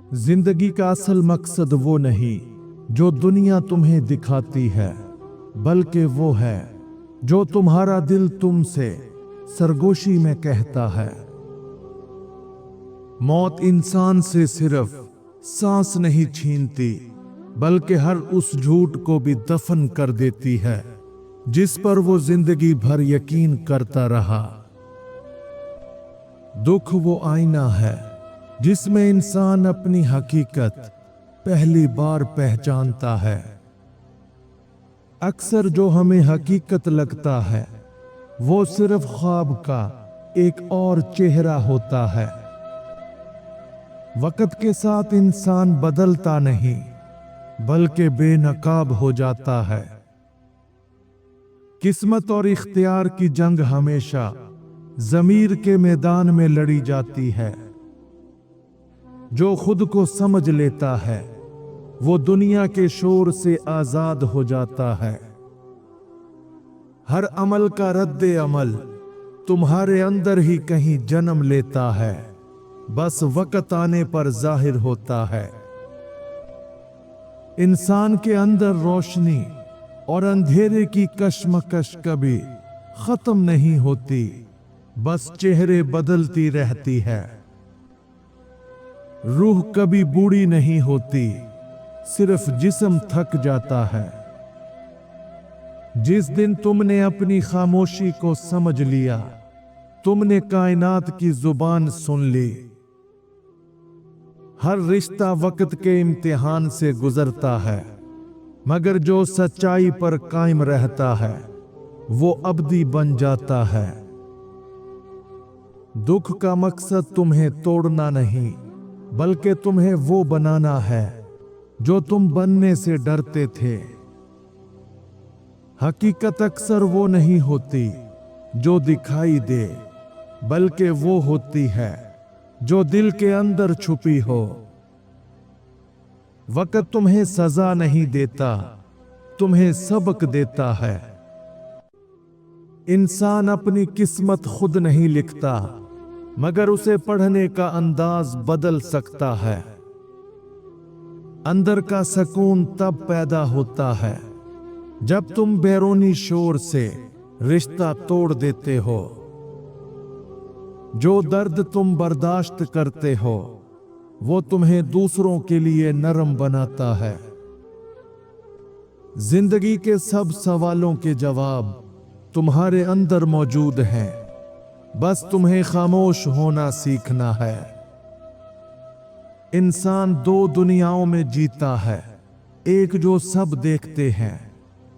जिंदगी का असल मकसद वो नहीं जो दुनिया तुम्हें दिखाती है, बल्कि वो है जो तुम्हारा दिल तुमसे सरगोशी में कहता है। मौत इंसान से सिर्फ सांस नहीं छीनती, बल्कि हर उस झूठ को भी दफन कर देती है जिस पर वो जिंदगी भर यकीन करता रहा। दुख वो आईना है जिसमें इंसान अपनी हकीकत पहली बार पहचानता है। अक्सर जो हमें हकीकत लगता है वो सिर्फ ख्वाब का एक और चेहरा होता है। वक्त के साथ इंसान बदलता नहीं, बल्कि बेनकाब हो जाता है। किस्मत और इख्तियार की जंग हमेशा ज़मीर के मैदान में लड़ी जाती है। जो खुद को समझ लेता है वो दुनिया के शोर से आजाद हो जाता है। हर अमल का रद्दे अमल तुम्हारे अंदर ही कहीं जन्म लेता है, बस वक्त आने पर जाहिर होता है। इंसान के अंदर रोशनी और अंधेरे की कश्मकश कभी खत्म नहीं होती, बस चेहरे बदलती रहती है। रूह कभी बूढ़ी नहीं होती, सिर्फ जिस्म थक जाता है। जिस दिन तुमने अपनी खामोशी को समझ लिया, तुमने कायनात की जुबान सुन ली। हर रिश्ता वक्त के इम्तिहान से गुजरता है, मगर जो सच्चाई पर कायम रहता है वो अबदी बन जाता है। दुख का मकसद तुम्हें तोड़ना नहीं, बल्कि तुम्हें वो बनाना है जो तुम बनने से डरते थे। हकीकत अक्सर वो नहीं होती जो दिखाई दे, बल्कि वो होती है जो दिल के अंदर छुपी हो। वक्त तुम्हें सजा नहीं देता, तुम्हें सबक देता है। इंसान अपनी किस्मत खुद नहीं लिखता, मगर उसे पढ़ने का अंदाज बदल सकता है। अंदर का सुकून तब पैदा होता है जब तुम बैरूनी शोर से रिश्ता तोड़ देते हो। जो दर्द तुम बर्दाश्त करते हो वो तुम्हें दूसरों के लिए नरम बनाता है। जिंदगी के सब सवालों के जवाब तुम्हारे अंदर मौजूद हैं, बस तुम्हें खामोश होना सीखना है। इंसान दो दुनियाओं में जीता है, एक जो सब देखते हैं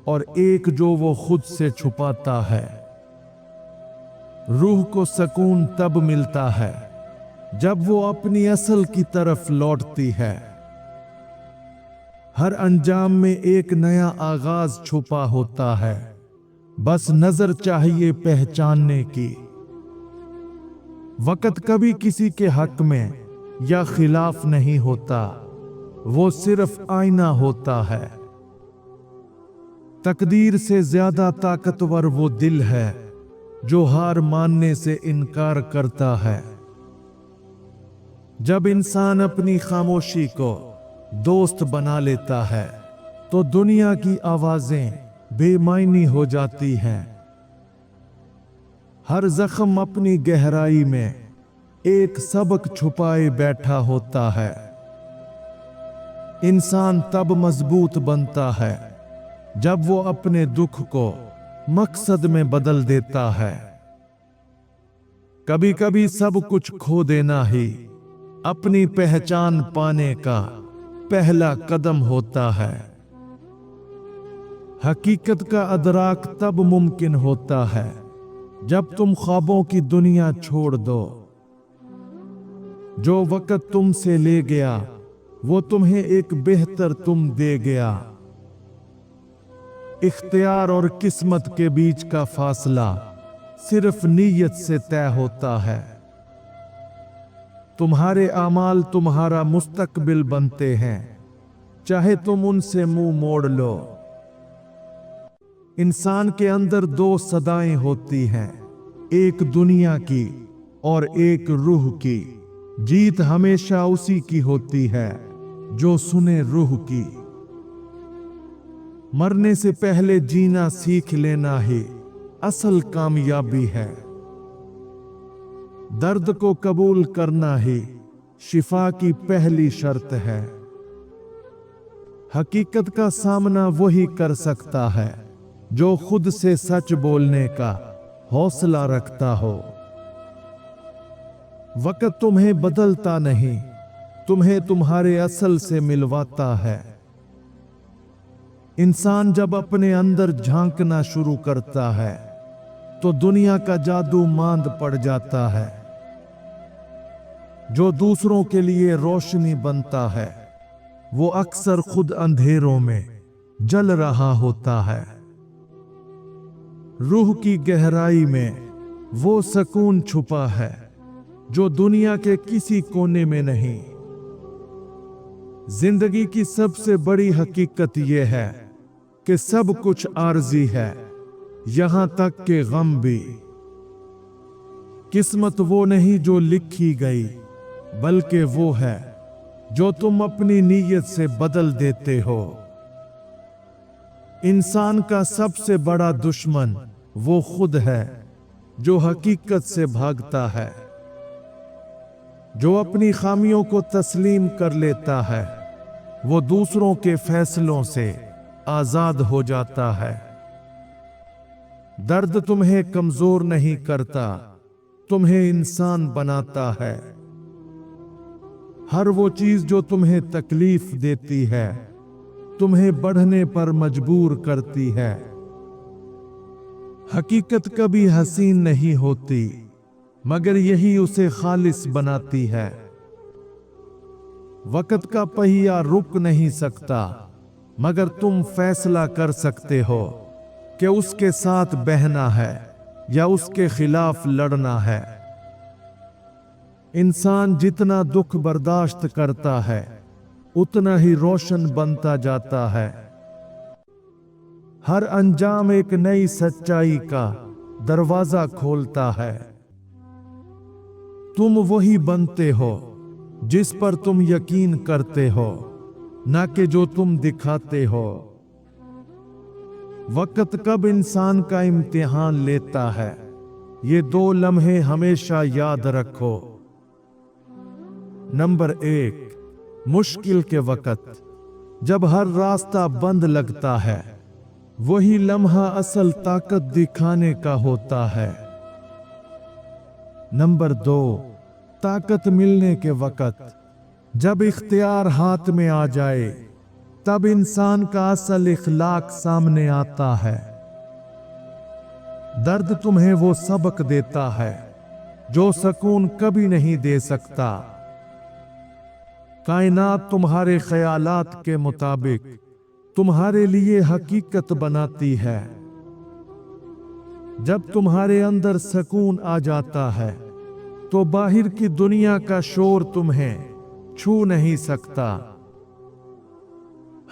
और एक जो वो खुद से छुपाता है। रूह को सुकून तब मिलता है जब वो अपनी असल की तरफ लौटती है। हर अंजाम में एक नया आगाज छुपा होता है, बस नजर चाहिए पहचानने की। वक्त कभी किसी के हक में या खिलाफ नहीं होता, वो सिर्फ आईना होता है। तकदीर से ज्यादा ताकतवर वो दिल है जो हार मानने से इनकार करता है। जब इंसान अपनी खामोशी को दोस्त बना लेता है तो दुनिया की आवाजें बेमायनी हो जाती हैं। हर जख्म अपनी गहराई में एक सबक छुपाए बैठा होता है। इंसान तब मजबूत बनता है जब वो अपने दुख को मकसद में बदल देता है। कभी कभी सब कुछ खो देना ही अपनी पहचान पाने का पहला कदम होता है। हकीकत का अदराक तब मुमकिन होता है जब तुम ख्वाबों की दुनिया छोड़ दो। जो वक्त तुमसे ले गया वो तुम्हें एक बेहतर तुम दे गया। इख्तियार और किस्मत के बीच का फासला सिर्फ नीयत से तय होता है। तुम्हारे आमाल तुम्हारा मुस्तकबिल बनते हैं, चाहे तुम उनसे मुंह मोड़ लो। इंसान के अंदर दो सदाएं होती हैं, एक दुनिया की और एक रूह की। जीत हमेशा उसी की होती है जो सुने रूह की। मरने से पहले जीना सीख लेना ही असल कामयाबी है। दर्द को कबूल करना ही शिफा की पहली शर्त है। हकीकत का सामना वही कर सकता है जो खुद से सच बोलने का हौसला रखता हो। वक्त तुम्हें बदलता नहीं, तुम्हें तुम्हारे असल से मिलवाता है। इंसान जब अपने अंदर झांकना शुरू करता है तो दुनिया का जादू मांद पड़ जाता है। जो दूसरों के लिए रोशनी बनता है वो अक्सर खुद अंधेरों में जल रहा होता है। रूह की गहराई में वो सुकून छुपा है जो दुनिया के किसी कोने में नहीं। जिंदगी की सबसे बड़ी हकीकत यह है कि सब कुछ आर्जी है, यहां तक के गम भी। किस्मत वो नहीं जो लिखी गई, बल्कि वो है जो तुम अपनी नीयत से बदल देते हो। इंसान का सबसे बड़ा दुश्मन वो खुद है जो हकीकत से भागता है। जो अपनी खामियों को तस्लीम कर लेता है वो दूसरों के फैसलों से आजाद हो जाता है। दर्द तुम्हें कमजोर नहीं करता, तुम्हें इंसान बनाता है। हर वो चीज जो तुम्हें तकलीफ देती है तुम्हें बढ़ने पर मजबूर करती है। हकीकत कभी हसीन नहीं होती, मगर यही उसे खालिस बनाती है। वक्त का पहिया रुक नहीं सकता, मगर तुम फैसला कर सकते हो कि उसके साथ बहना है या उसके खिलाफ लड़ना है। इंसान जितना दुख बर्दाश्त करता है उतना ही रोशन बनता जाता है। हर अंजाम एक नई सच्चाई का दरवाजा खोलता है। तुम वही बनते हो जिस पर तुम यकीन करते हो, ना कि जो तुम दिखाते हो। वक्त कब इंसान का इम्तिहान लेता है, ये दो लम्हे हमेशा याद रखो। नंबर 1, मुश्किल के वक्त। जब हर रास्ता बंद लगता है वही लम्हा असल ताकत दिखाने का होता है। नंबर 2, ताकत मिलने के वक्त। जब इख्तियार हाथ में आ जाए तब इंसान का असल इखलाक सामने आता है। दर्द तुम्हें वो सबक देता है जो सुकून कभी नहीं दे सकता। कायनात तुम्हारे ख्यालात के मुताबिक तुम्हारे लिए हकीकत बनाती है। जब तुम्हारे अंदर सुकून आ जाता है तो बाहर की दुनिया का शोर तुम्हें छू नहीं सकता।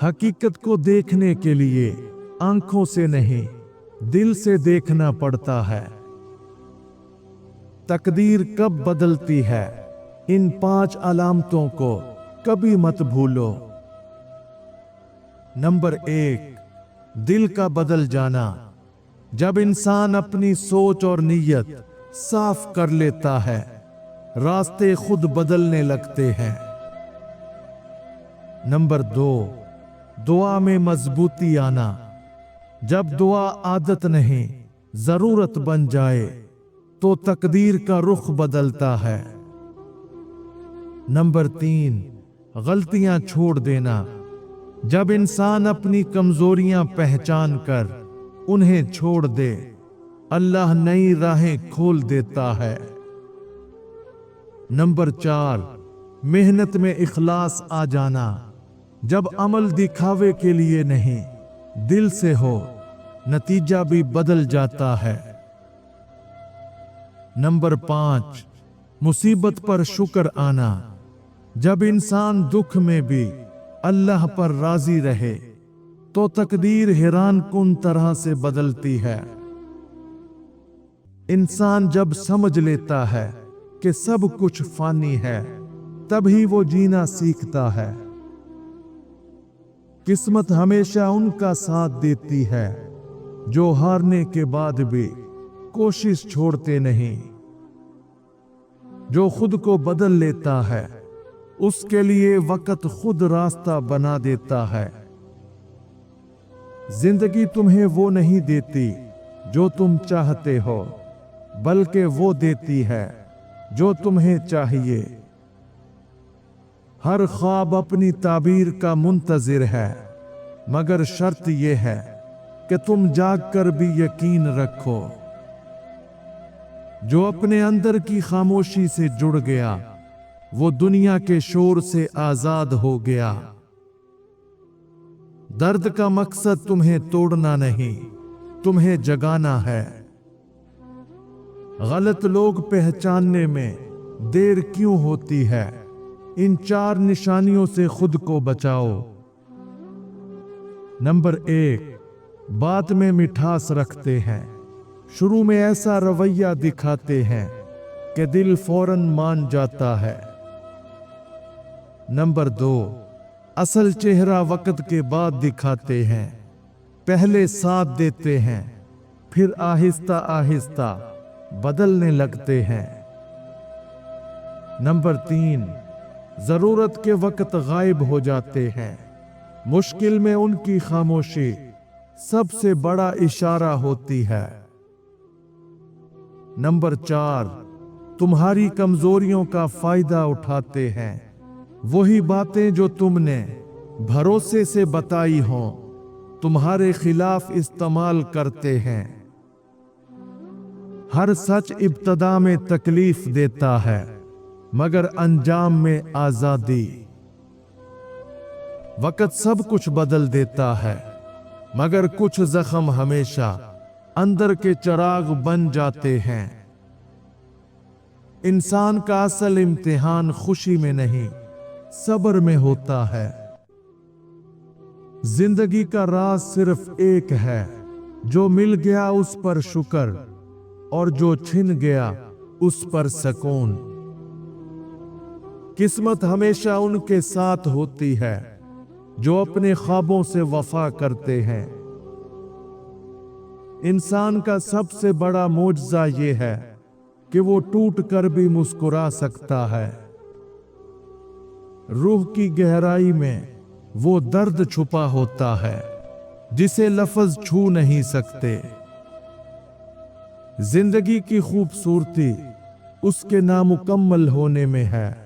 हकीकत को देखने के लिए आंखों से नहीं, दिल से देखना पड़ता है। तकदीर कब बदलती है, इन 5 अलामतों को कभी मत भूलो। नंबर 1, दिल का बदल जाना। जब इंसान अपनी सोच और नीयत साफ कर लेता है रास्ते खुद बदलने लगते हैं। नंबर 2, दुआ में मजबूती आना। जब दुआ आदत नहीं जरूरत बन जाए तो तकदीर का रुख बदलता है। नंबर 3, गलतियां छोड़ देना। जब इंसान अपनी कमजोरियां पहचान कर उन्हें छोड़ दे अल्लाह नई राहें खोल देता है। नंबर 4, मेहनत में इखलास आ जाना। जब अमल दिखावे के लिए नहीं दिल से हो नतीजा भी बदल जाता है। नंबर 5, मुसीबत पर शुक्र आना। जब इंसान दुख में भी अल्लाह पर राजी रहे तो तकदीर हैरान कुन तरह से बदलती है। इंसान जब समझ लेता है कि सब कुछ फानी है, तभी वो जीना सीखता है। किस्मत हमेशा उनका साथ देती है जो हारने के बाद भी कोशिश छोड़ते नहीं। जो खुद को बदल लेता है उसके लिए वक्त खुद रास्ता बना देता है। जिंदगी तुम्हें वो नहीं देती जो तुम चाहते हो, बल्कि वो देती है जो तुम्हें चाहिए। हर ख्वाब अपनी ताबीर का मुंतजिर है, मगर शर्त यह है कि तुम जाग कर भी यकीन रखो। जो अपने अंदर की खामोशी से जुड़ गया वो दुनिया के शोर से आजाद हो गया। दर्द का मकसद तुम्हें तोड़ना नहीं, तुम्हें जगाना है। गलत लोग पहचानने में देर क्यों होती है? इन 4 निशानियों से खुद को बचाओ। नंबर 1, बात में मिठास रखते हैं। शुरू में ऐसा रवैया दिखाते हैं कि दिल फौरन मान जाता है। नंबर 2, असल चेहरा वक्त के बाद दिखाते हैं। पहले साथ देते हैं, फिर आहिस्ता आहिस्ता बदलने लगते हैं। नंबर 3, जरूरत के वक्त गायब हो जाते हैं। मुश्किल में उनकी खामोशी सबसे बड़ा इशारा होती है। नंबर 4, तुम्हारी कमजोरियों का फायदा उठाते हैं। वही बातें जो तुमने भरोसे से बताई हों, तुम्हारे खिलाफ इस्तेमाल करते हैं। हर सच इब्तदा में तकलीफ देता है, मगर अंजाम में आजादी। वक्त सब कुछ बदल देता है, मगर कुछ जख्म हमेशा अंदर के चिराग बन जाते हैं। इंसान का असल इम्तिहान खुशी में नहीं, सब्र में होता है। जिंदगी का राज सिर्फ एक है, जो मिल गया उस पर शुक्र, और जो छिन गया उस पर सुकून। किस्मत हमेशा उनके साथ होती है जो अपने ख्वाबों से वफा करते हैं। इंसान का सबसे बड़ा मोजज़ा ये है कि वो टूट कर भी मुस्कुरा सकता है। रूह की गहराई में वो दर्द छुपा होता है जिसे लफ्ज छू नहीं सकते। जिंदगी की खूबसूरती उसके नामुकम्मल होने में है।